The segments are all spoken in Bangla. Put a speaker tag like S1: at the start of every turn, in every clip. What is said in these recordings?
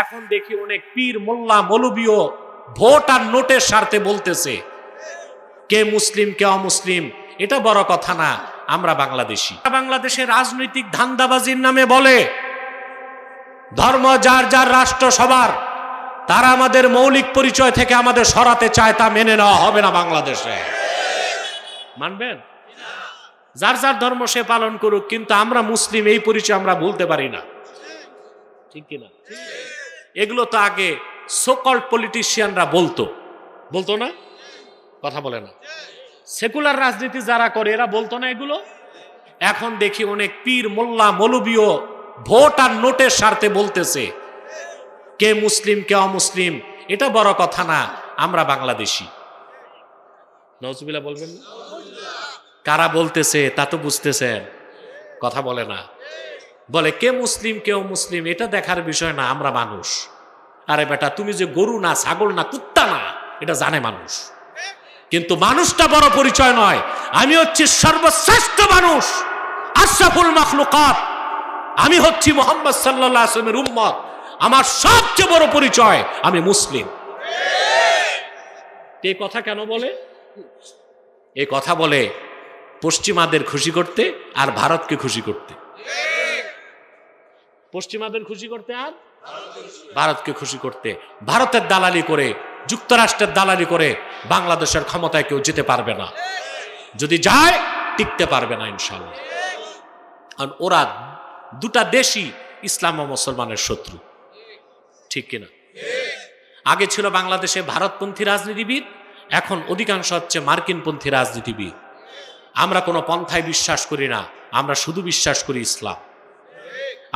S1: এখন দেখি অনেক পীর মোল্লা মৌলবীও ভোট আর নোটের স্বার্থে বলতেছে কে মুসলিম কে অমুসলিম এটা বড় কথা না, আমরা বাংলাদেশি। বাংলাদেশের রাজনৈতিক ধান্দাবাজির নামে বলে ধর্ম যার যার, রাষ্ট্র সবার। তারা আমাদের মৌলিক পরিচয় থেকে আমাদের সরাতে চায়, তা মেনে নেওয়া হবে না বাংলাদেশে। মানবেন? যার যার ধর্ম সে পালন করুক, কিন্তু আমরা মুসলিম এই পরিচয় আমরা ভুলতে পারি না, ঠিক কিনা? এগুলো তো আগে সোকল পলিটিশিয়ানরা বলতো না, কথা বলে না। সেকুলার রাজনীতি যারা করে এরা বলতো না এগুলো। এখন দেখি অনেক পীর মোল্লা মৌলবীও ভোট আর নোটের স্বার্থে বলতেছে কে মুসলিম কে অমুসলিম এটা বড় কথা না, আমরা বাংলাদেশি। নওজুবিল্লাহ বলবেন না? কারা বলতেছে তা তো বুঝতেছেন, কথা বলে না। বলে কে মুসলিম কে অমুসলিম এটা দেখার বিষয় না, আমরা মানুষ। আরে বেটা, তুমি যে গরু না, ছাগল না, কুত্তা না, এটা জানে মানুষ। কিন্তু মানুষটা বড় পরিচয় নয়। আমি হচ্ছি সর্বশ্রেষ্ঠ মানুষ, আশরাফুল মাখলুকাত। আমি হচ্ছি মুহাম্মদ সাল্লাল্লাহু আলাইহি ওয়াসাল্লামের উম্মত। আমার সবচেয়ে বড় পরিচয় আমি মুসলিম। এই কথা কেন বলে? এই কথা বলে পশ্চিমাদের খুশি করতে আর ভারতকে খুশি করতে। পশ্চিমাদের খুশি করতে আর ভারতকে খুশি করতে। ভারতের দালালি করে, যুক্তরাষ্ট্রের দালালি করে বাংলাদেশের ক্ষমতায় কেউ যেতে পারবে না। যদি যায় টিকতে পারবে না ইনশাআল্লাহ। কারণ ওরা দুটা দেশই ইসলাম ও মুসলমানের শত্রু, ঠিক কিনা? আগে ছিল বাংলাদেশে ভারতপন্থী রাজনীতিবিদ, এখন অধিকাংশ হচ্ছে মার্কিনপন্থী রাজনীতিবিদ। আমরা কোনো পন্থায় বিশ্বাস করি না, আমরা শুধু বিশ্বাস করি ইসলাম।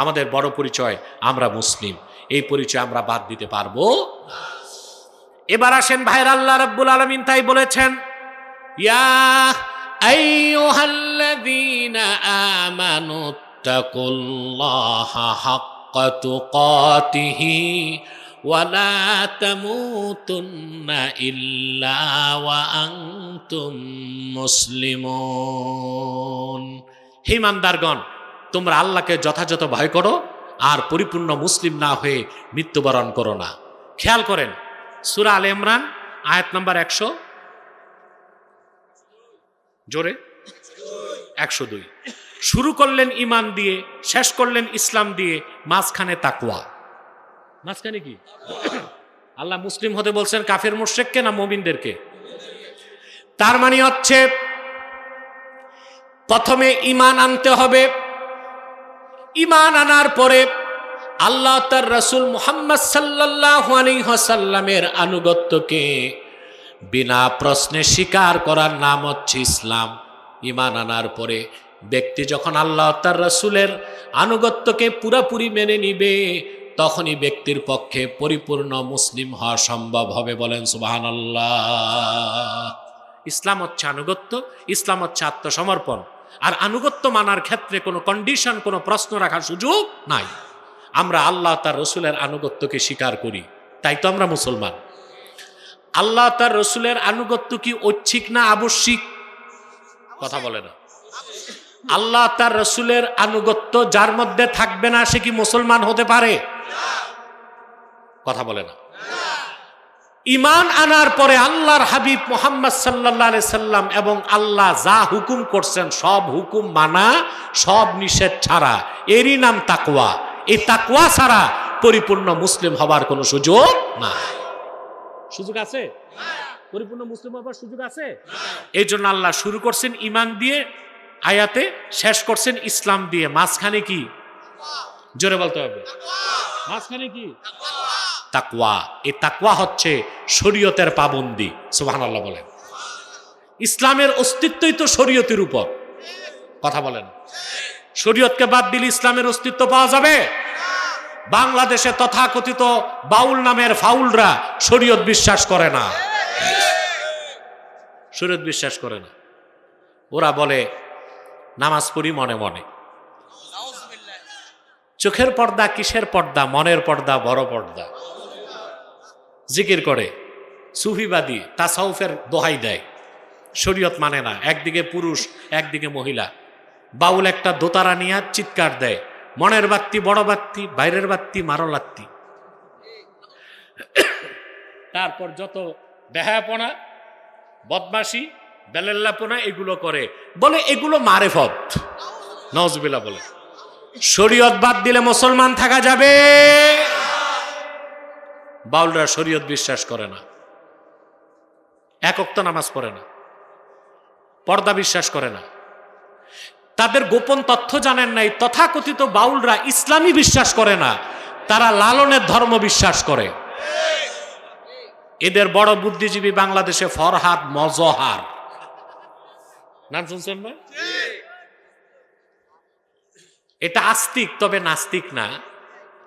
S1: আমাদের বড় পরিচয় আমরা মুসলিম, এই পরিচয় আমরা বাদ দিতে পারবো। এবার আসেন ভাইরা, আল্লাহ রাব্বুল আলামিন তাই বলেছেন, ইয়া আইয়ুহাল্লাযীনা আমানু তাকুল্লাহা হাক্কা তুকাতিহি ওয়া লা তামুতুন্না ইল্লা ওয়া আনতুম মুসলিমুন। হে ইমানদারগণ, তোমরা আল্লাহকে যথাযথ ভয় করো আর পরিপূর্ণ মুসলিম না হয়ে মৃত্যুবরণ করো না। খেয়াল করেন সূরা আলে ইমরান আয়াত নাম্বার 100, জোরে 102। শুরু করলেন ঈমান দিয়ে, শেষ করলেন ইসলাম দিয়ে, মাঝখানে তাকওয়া। মাঝখানে কি? আল্লাহ মুসলিম হতে বলছেন কাফের মুশরিককে না মুমিনদেরকে? তার মানে হচ্ছে প্রথমে ঈমান আনতে হবে। ঈমান আনার পরে আল্লাহ তার রাসূল মুহাম্মদ সাল্লাল্লাহু আলাইহি ওয়াসাল্লামের আনুগত্যকে বিনা প্রশ্নে স্বীকার করার নাম হচ্ছে ইসলাম। ঈমান আনার পরে ব্যক্তি যখন আল্লাহ তার রাসূলের আনুগত্যকে পুরোপুরি মেনে নিবে, তখনই ব্যক্তির পক্ষে পরিপূর্ণ মুসলিম হওয়া সম্ভব হবে। বলেন সুবহানাল্লাহ। ইসলাম হচ্ছে আনুগত্য, ইসলাম হচ্ছে আত্মসমর্পণ। আর আনুগত্য মানার ক্ষেত্রে কোনো কন্ডিশন, কোনো প্রশ্ন রাখার সুযোগ নাই। আমরা আল্লাহ তার রসুলের আনুগত্যকে স্বীকার করি, তাই তো আমরা মুসলমান। আল্লাহ তার রসুলের আনুগত্য কি ঐচ্ছিক না আবশ্যিক? কথা বলে না। আল্লাহ তার রসুলের আনুগত্য যার মধ্যে থাকবে না সে কি মুসলমান হতে পারে? কথা বলে না। ঈমান আনার পরে আল্লাহর হাবিব মুহাম্মদ সাল্লাল্লাহু আলাইহি সাল্লাম এবং আল্লাহ যা হুকুম করছেন সব হুকুম মানা, সব নিষেধ ছাড়া, এরই নাম তাকওয়া। এই তাকওয়া ছাড়া পরিপূর্ণ মুসলিম হবার কোনো সুযোগ নাই। সুযোগ আছে? পরিপূর্ণ মুসলিম হবার সুযোগ আছে? এই জন্য আল্লাহ শুরু করছেন ঈমান দিয়ে আয়াতে, শেষ করছেন ইসলাম দিয়ে। মাঝখানে কি? জোরে বলতে হবে। মাঝখানে কি? তাকওয়া। এই তাকওয়া হচ্ছে শরীয়তের পাবন্দি। সুবহানাল্লাহ বলেন। ইসলামের অস্তিত্বই তো শরীয়তের উপর। কথা বলেন। শরীয়তকে বাদ দিলে ইসলামের অস্তিত্ব পাওয়া যাবে? বাংলাদেশে তথাকথিত বাউল নামের ফাউলরা শরীয়ত বিশ্বাস করে না, শরীয়ত বিশ্বাস করে না। ওরা বলে নামাজ পড়ি মনে মনে। চোখের পর্দা কিসের পর্দা? মনের পর্দা, বড় পর্দা। জিকির করে, সুফিবাদী, তাসাউফের দোহাই দেয়, শরীয়ত মানে না। একদিকে পুরুষ, একদিকে মহিলা। বাউল একটা দোতারা নিয়ে চিৎকার দেয়, মনের বাত্তি বড় বাত্তি, বাইরের বাত্তি মারো লাত্তি। তারপর যত বেহায়াপনা, বদমাশি, বেলেল্লাপনা এগুলো করে, বলে এগুলো মারেফত। নাউজুবিল্লাহ বলে। শরীয়ত বাদ দিলে মুসলমান থাকা যাবে? বাউলরা শরীয়ত বিশ্বাস করে না, এক ওয়াক্ত নামাজ পড়ে না, পর্দা বিশ্বাস করে না, তাদের গোপন তথ্য জানেন নাই। তথাকথিত বাউলরা ইসলামী বিশ্বাস করে না, তারা লালনের ধর্ম বিশ্বাস করে। এদের বড় বুদ্ধিজীবী বাংলাদেশে ফরহাদ মজহার, নাম শুনছেন না? এটা আস্তিক, তবে নাস্তিক না।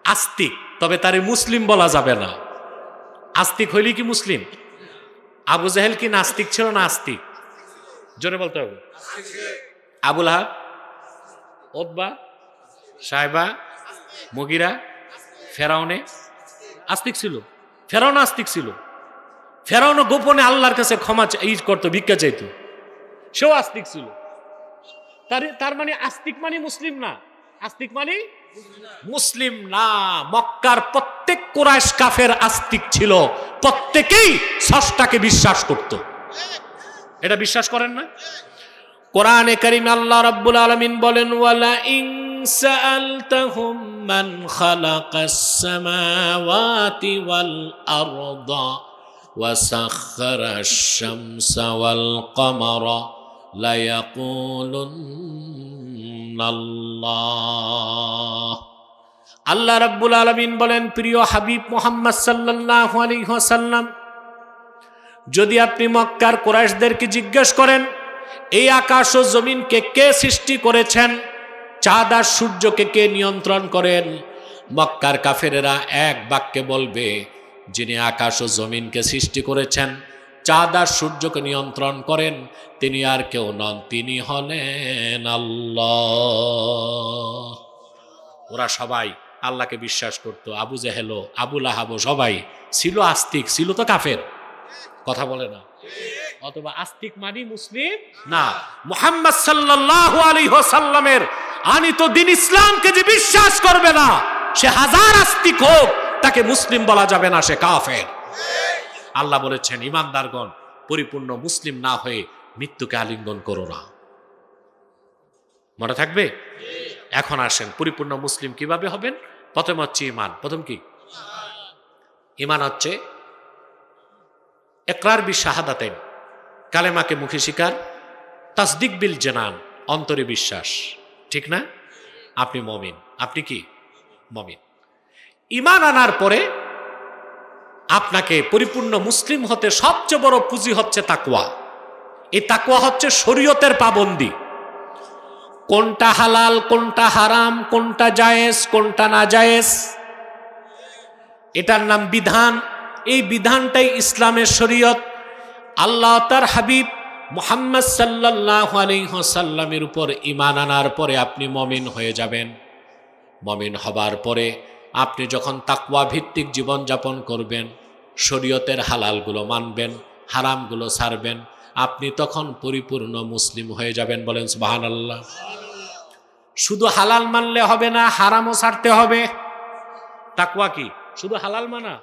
S1: আস্তিক, তবে তারে মুসলিম বলা যাবে না। আস্তিক হইলে কি মুসলিম? আবু জাহেল কি নাস্তিক ছিল না আস্তিক? জোরে বলতে হবে। আবুল আহাব, উতবা, সাইবা, মুগিরা, ফেরাউনে আস্তিক ছিল। ফেরাউন আস্তিক ছিল। ফেরাউন গোপনে আল্লাহর কাছে ক্ষমা করতো, ভিক্ষা চাইতো, সেও আস্তিক ছিল। তার মানে আস্তিক মানে মুসলিম না। আস্তিক মানে মুসলিম না। মক্কার প্রত্যেক কুরাইশ কাফের আস্তিক ছিল, প্রত্যেকেই স্রষ্টাকে বিশ্বাস করত। এটা বিশ্বাস করেন না? কোরআনে কারীম আল্লাহ রাব্বুল আলামিন বলেন, ওয়ালা ইন সাআলতাহুম মান খালাকাস সামাওয়াতি ওয়াল আরদা ওয়া সাখখারাশ শামসা ওয়াল কমারা লা ইয়াকুলুন্না আল্লাহ। আল্লাহ রাব্বুল আলামিন বলেন, প্রিয় হাবিব মুহাম্মদ সাল্লাল্লাহু আলাইহি ওয়াসাল্লাম, যদি আপনি মক্কার কুরাইশদেরকে জিজ্ঞেস করেন এই আকাশ ও জমিনকে কে সৃষ্টি করেছেন, চাঁদ আর সূর্যকে কে নিয়ন্ত্রণ করেন, মক্কার কাফেরেরা এক বাক্যে বলবে, যিনি আকাশ ও জমিনকে সৃষ্টি করেছেন, চাঁদ আর সূর্যকে নিয়ন্ত্রণ করেন, তিনি আর কেউ নন, তিনি হলেন আল্লাহ। ওরা সবাই আল্লাহকে বিশ্বাস করত। আবু জেহেল, আবুল আহাব সবাই ছিল আস্তিক, ছিল তো কাফের। কথা বলে না? অথবা আস্তিক মানি মুসলিম না। মুহাম্মদ সাল্লাল্লাহু আলাইহি ওয়াসাল্লামের আনিত দ্বীন ইসলামকে যে বিশ্বাস করবে না, সে হাজার আস্তিক হোক, তাকে মুসলিম বলা যাবে না, সে কাফের। আল্লাহ বলেছেন, ঈমানদারগণ পরিপূর্ণ মুসলিম না হয়ে মৃত্যুকে আলিঙ্গন করো না। মনে থাকবে? এখন আসেন, পরিপূর্ণ মুসলিম কিভাবে হবেন? প্রথম হচ্ছে ঈমান। প্রথম কি? ঈমান হচ্ছে ইকরার বিশাহাদাতাইন, কালেমাকে মুখে স্বীকার, তাসদিক বিল জানান, অন্তরে বিশ্বাস। ঠিক না? আপনি মুমিন। আপনি কি? মুমিন। ঈমান আনার পরে আপনাকে পরিপূর্ণ মুসলিম হতে সবচেয়ে বড় পুঁজি হচ্ছে তাকওয়া। এই তাকওয়া হচ্ছে শরীয়তের পাবন্দি। কোনটা হালাল, কোনটা হারাম, কোনটা জায়েজ, কোনটা না জায়েজ, এটার নাম বিধান। এই বিধানটাই ইসলামের শরীয়ত। আল্লাহ তার হাবিব মুহাম্মদ সাল্লাল্লাহু আলাইহি ওয়াসাল্লামের উপর ঈমান আনার পরে আপনি মুমিন হয়ে যাবেন। মুমিন হবার পরে আপনি যখন তাকওয়া ভিত্তিক জীবন যাপন করবেন, শরীয়তের হালালগুলো মানবেন, হারামগুলো ছাড়বেন, আপনি তখন পরিপূর্ণ মুসলিম হয়ে যাবেন। বলেন সুবহানাল্লাহ। শুধু হালাল মানলে হবে না, হারামও ছাড়তে হবে। তাকওয়া কি শুধু হালাল মানা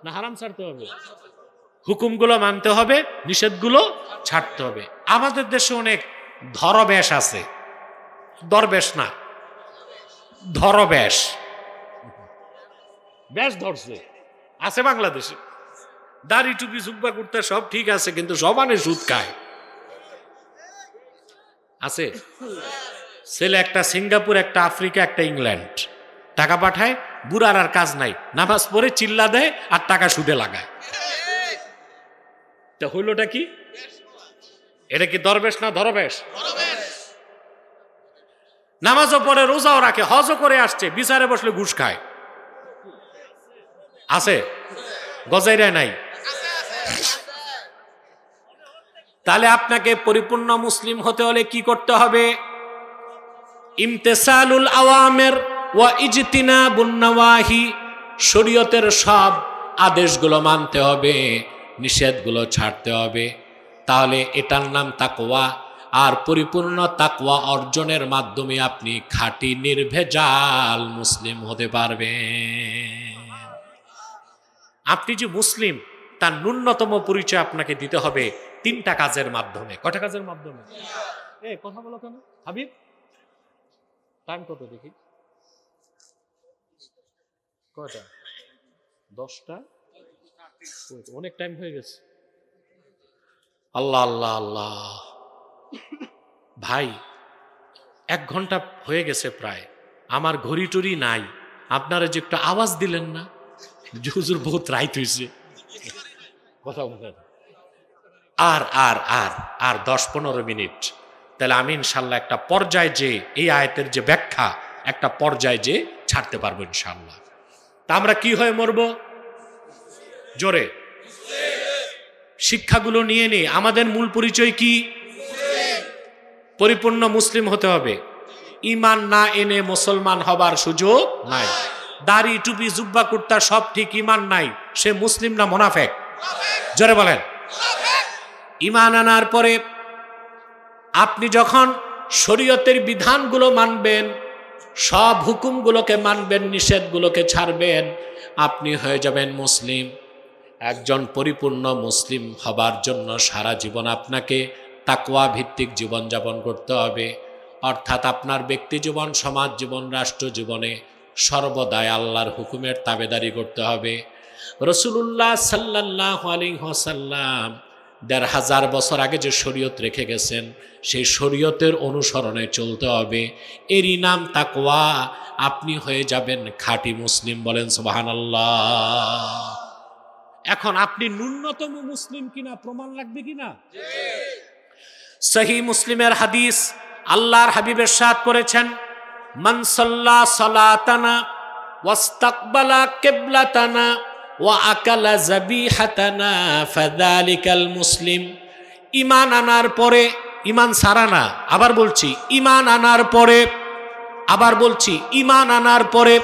S1: না, হারাম ছাড়তে হবে? হুকুমগুলো মানতে হবে, নিষেধগুলো ছাড়তে হবে। আমাদের দেশে অনেক ধরবেশ আছে, দরবেশ না, ধরবেশ, বেশ ধরছে আছে বাংলাদেশে। দাড়ি টুপি জুব্বা করতে সব ঠিক আছে, কিন্তু সবানে সুদ খায় আছে। ছেলে একটা সিঙ্গাপুর, একটা আফ্রিকা, একটা ইংল্যান্ড, টাকা পাঠায়, বুড়ার আর কাজ নাই, নামাজ পড়ে চিল্লা দেয় আর টাকা সুদে লাগায়। তা হইলটা কি? এটা কি দরবেশ না ধরবেশ? নামাজও পড়ে, রোজাও রাখে, হজও করে আসছে, বিচারে বসলে ঘুষ খায় আছে, গজাইরায় নাই। তাহলে আপনাকে পরিপূর্ণ মুসলিম হতে হলে কি করতে হবে? ইমতিসালুল আওয়ামির ওয়া ইজতিনাবুন নাওয়াহি, শরীয়তের সব আদেশগুলো মানতে হবে, নিষেধগুলো ছাড়তে হবে। তাহলে এটার নাম তাকওয়া। আর পরিপূর্ণ তাকওয়া অর্জনের মাধ্যমে আপনি খাঁটি নির্ভেজাল মুসলিম হতে পারবেন। আপনি যে মুসলিম তার ন্যূনতম পরিচয় আপনাকে দিতে হবে 3টা কাজের মাধ্যমে। কয়টা কাজের মাধ্যমে? কথা বলো কেন হাবিব? টাইম কত দেখি? কয়টা? 10টা? অনেক টাইম হয়ে গেছে। আল্লাহ আল্লাহ আল্লাহ, ভাই 1 ঘন্টা হয়ে গেছে প্রায়, আমার ঘড়ি টড়ি নাই, আপনারা যে একটু আওয়াজ দিলেন না, হুজুর বহুত রাইত হয়েছে, কথা বলেন। আর আর আর আর 10-15 মিনিট, তাহলে আমি ইনশাল্লাহ একটা পর্যায়ে যে এই আয়াতের যে ব্যাখ্যা একটা পর্যায়ে যে ছাড়তে পারবো ইনশাল্লাহ। তা আমরা কি হয়ে মরবো? জোরে শিক্ষাগুলো নিয়ে নি। আমাদের মূল পরিচয় কি? পরিপূর্ণ মুসলিম হতে হবে। ঈমান না এনে মুসলমান হবার সুযোগ নাই। দাড়ি টুপি জুব্বা কুর্তা সব ঠিক, ঈমান নাই, সে মুসলিম না মুনাফিক? জোরে বলেন। ঈমান আনার পরে আপনি যখন শরীয়তের বিধানগুলো মানবেন, সব হুকুমগুলোকে মানবেন, নিষেধগুলোকে ছাড়বেন, আপনি হয়ে যাবেন মুসলিম। একজন পরিপূর্ণ মুসলিম হবার জন্য সারা জীবন আপনাকে তাকওয়া ভিত্তিক জীবনযাপন করতে হবে। অর্থাৎ আপনার ব্যক্তি জীবন, সমাজ জীবন, রাষ্ট্র জীবনে সর্বদাই আল্লাহর হুকুমের তাবেদারি করতে হবে। রাসূলুল্লাহ সাল্লাল্লাহু আলাইহি ওয়াসাল্লাম ১৫০০ বছর আগে যে শরীয়ত রেখে গেছেন, সেই শরীয়তের অনুসরণে চলতে হবে। এরই নাম তাকওয়া। আপনি হয়ে যাবেন খাঁটি মুসলিম। বলেন সুবহানাল্লাহ। এখন আপনি ন্যূনতম মুসলিম কিনা প্রমাণ লাগবে কিনা? সহিহ মুসলিমের হাদিস, আল্লাহর হাবিব ইরশাদ করেছেন, মান সাল্লা সালাতানা ওয়াস্তাকবালা কিবলাতানা ওয়া আকালা যাবিহাতানা ফাযালিকাল মুসলিম। ঈমান আনার পরে, ঈমান সারা না, আবার বলছি ঈমান আনার পরে, আবার বলছি ঈমান আনার পরে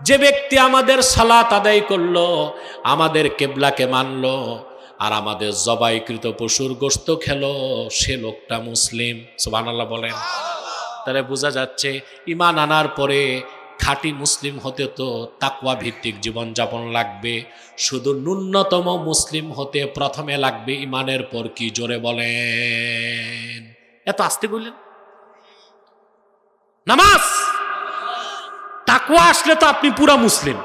S1: যে ব্যক্তি আমাদের সালাত আদায় করলো, আমাদের কিবলাকে মানলো, আর আমাদের জবাইকৃত পশুর গোশত খেলো, সে লোকটা মুসলিম। সুবহানাল্লাহ বলেন। তাহলে বোঝা যাচ্ছে ঈমান আনার পরে খাঁটি মুসলিম হতে তো তাকওয়া ভিত্তিক জীবনযাপন লাগবে। শুধু ন্যূনতম মুসলিম হতে প্রথমে লাগবে ঈমানের পর কি? জোরে বলেন। এত আস্তে বললেন? নামাজ। তাকওয়া আসলে তো আপনি পুরা মুসলিম।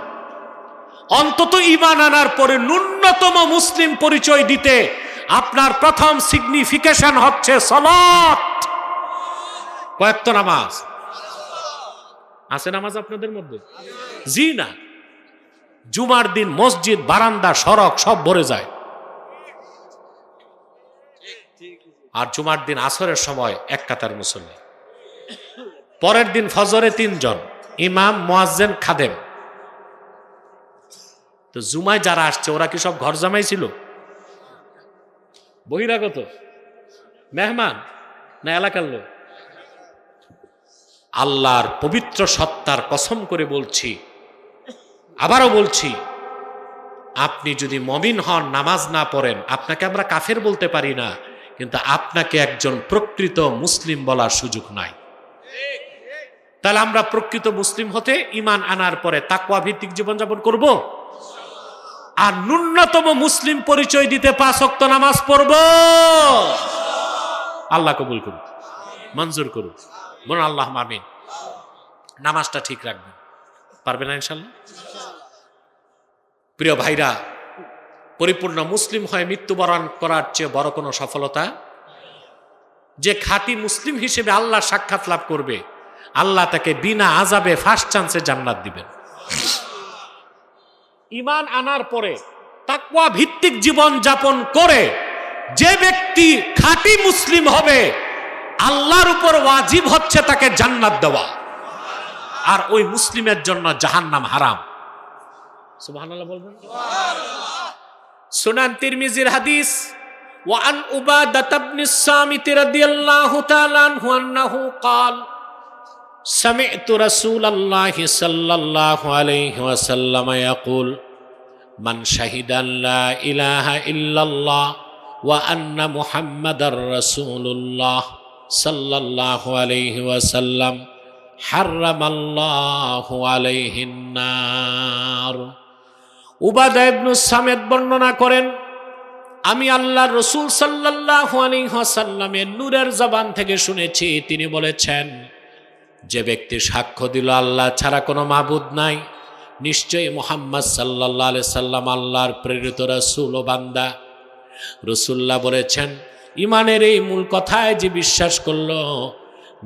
S1: অন্তত ঈমান আনার পরে ন্যূনতম মুসলিম পরিচয় দিতে আপনার প্রথম সিগনিফিকেশন হচ্ছে সালাত। কয়েকত নামাজ আছে? নামাজ আপনাদের মধ্যে? জি না। জুমার দিন মসজিদ, বারান্দা, সড়ক সব ভরে যায়। আর জুমার দিন আসরের সময় 1 কাতার মুসল্লি, পরের দিন ফজরে 3 জন, ইমাম, মুয়াজ্জিন, খাদেম। তো জুমায় যারা আসছে ওরা কি সব ঘর জামাই ছিল? বহিরাগত মেহমান না এলাকার লোক? আল্লাহর পবিত্র সত্তার কসম করে বলছি, আবারও বলছি, আপনি যদি মুমিন হন, নামাজ না পড়েন, আপনাকে আমরা কাফের বলতে পারি না, কিন্তু আপনাকে একজন প্রকৃত মুসলিম বলার সুযোগ নাই। তাহলে আমরা প্রকৃত মুসলিম হতে ঈমান আনার পরে তাকওয়া ভিত্তিক জীবনযাপন করব, আর ন্যূনতম মুসলিম পরিচয় দিতে 5 ওয়াক্ত নামাজ পড়ব। আল্লাহ কবুল করুন, মঞ্জুর করুন। বলুন আল্লাহুম্মা আমিন। নামাজটা ঠিক রাখবেন, পারবেন না ইনশাআল্লাহ? প্রিয় ভাইরা, পরিপূর্ণ মুসলিম হয়ে মৃত্যুবরণ করার চেয়ে বড় কোনো সফলতা, যে খাঁটি মুসলিম হিসেবে আল্লাহ সাক্ষাৎ লাভ করবে, আল্লাহ তাকে বিনা আযাবে ফার্স্ট চান্সে জান্নাত দিবেন। ঈমান আনার পরে তাকওয়া ভিত্তিক জীবন যাপন করে যে ব্যক্তি খাঁটি মুসলিম হবে, আল্লাহর উপর ওয়াজিব হচ্ছে তাকে জান্নাত দেওয়া, আর ওই মুসলিমের জন্য জাহান্নাম হারাম। সুবহানাল্লাহ বলবেন। সুনান তিরমিজির হাদিস, ওয়া আন উবাদাহ ইবনে সামিত রাদিয়াল্লাহু তাআলা আনহু আন্নাহু ক্বাল সামি'তু রাসূলাল্লাহি সাল্লাল্লাহু আলাইহি ওয়াসাল্লাম ইয়াকুল মান শাহিদা লা ইলাহা ইল্লাল্লাহ ওয়া আন্না মুহাম্মাদার রাসূলুল্লাহ সাল্লাল্লাহু আলাইহি ওয়াসাল্লাম হারামাল্লাহু আলাইহিন নার উবাদা ইবনে সামিত বর্ণনা করেন, আমি আল্লাহর রাসূল সাল্লাল্লাহু আলাইহি ওয়াসাল্লামের নূরের জবান থেকে শুনেছি, তিনি বলেছেন, যে ব্যক্তি সাক্ষ্য দিল আল্লাহ ছাড়া কোনো মাবুদ নাই, নিশ্চয়ই মুহাম্মদ সাল্লাল্লাহু আলাইহি সাল্লাম আল্লাহর প্রেরিত রাসূল ও বান্দা। রাসূলুল্লাহ বলেছেন, ইমানের এই মূল কথায় যে বিশ্বাস করলো,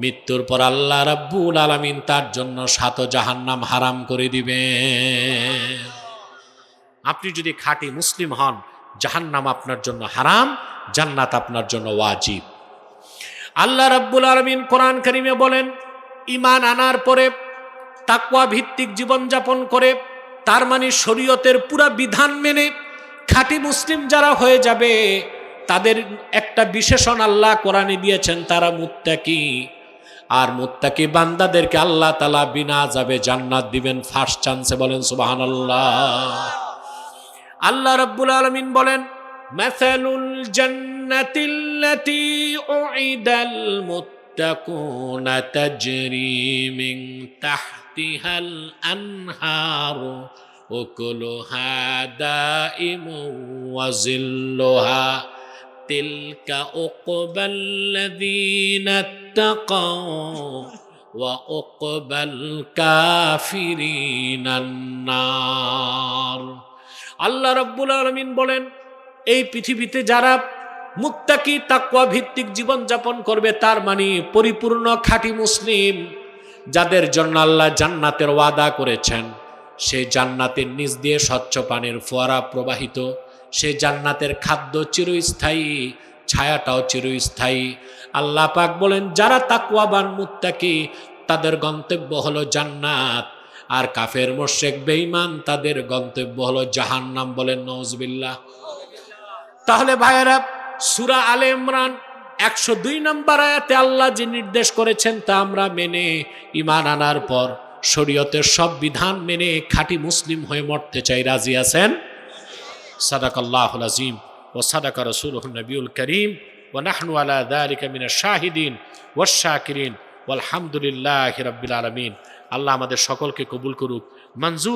S1: মৃত্যুর পর আল্লাহ রাব্বুল আলামিন তার জন্য 7 জাহান্নাম হারাম করে দিবেন। আপনি যদি খাঁটি মুসলিম হন, জাহান্নাম আপনার জন্য হারাম, জান্নাত আপনার জন্য ওয়াজিব। আল্লাহ রাব্বুল আলামিন কোরআন কারীমে বলেন, ঈমান আনার পরে তাকওয়া ভিত্তিক জীবনযাপন করে, তার মানে শরীয়তের পুরা বিধান মেনে খাঁটি মুসলিম যারা হয়ে যাবে, তাদের একটা বিশেষণ আল্লাহ কোরআনে দিয়েছেন, তারা মুত্তাকি। আর মুত্তাকি বান্দাদেরকে আল্লাহ তাআলা বিনা আযাবে জান্নাত দিবেন ফার্স্ট চান্সে। বলেন সুবহানাল্লাহ। আল্লাহ রাব্বুল আলামিন বলেন, মাসালুল জান্নাতিল্লাতী উইদাল মুত্তাকুনা তাজরি মিন তাহতিহাল আনহারু উকুলুহা দাইমুন ওয়া জিল্লুহা তিলকা উকবাল্লাযীনা ইত্তাকাও ওয়া উকবাল কাফিরিনান নার। আল্লাহ রাব্বুল আলামিন বলেন, এই পৃথিবীতে যারা মুত্তাকি তাকওয়া ভিত্তিক জীবন যাপন করবে, তার মানে পরিপূর্ণ খাঁটি মুসলিম, যাদের জন্য আল্লাহ জান্নাতের ওয়াদা করেছেন, সেই জান্নাতের নিচ দিয়ে স্বচ্ছ পানির ফোয়ারা প্রবাহিত, সেই জান্নাতের খাদ্য চিরস্থায়ী, ছায়াটাও চিরস্থায়ী। আল্লাহ পাক বলেন, যারা তাকওয়াবান মুত্তাকি তাদের গন্তব্য হলো জান্নাত, আর কাফের মুশরিক বেঈমান তাদের গন্তব্য হলো জাহান্নাম। বলেন নাউজুবিল্লাহ। তাহলে ভাইয়েরা, সূরা আলে ইমরান 102 নম্বর আয়াতে আল্লাহ যে নির্দেশ করেছেন তা আমরা মেনে ঈমান আনার পর শরীয়তের সব বিধান মেনে খাঁটি মুসলিম হয়ে মরতে চাই। রাজি আছেন? সাদাকাল্লাহুল আযীম ওয়া সাদাকা রাসূলুহুন নবিয়ুল কারীম ওয়া নাহনু আলা যালিকা মিনাশ শাহিদিন ওয়াশ শাকিরিন ওয়াল হামদুলিল্লাহি রাব্বিল আলামিন। আল্লাহ আমাদের সকলকে কবুল করুক, মঞ্জুর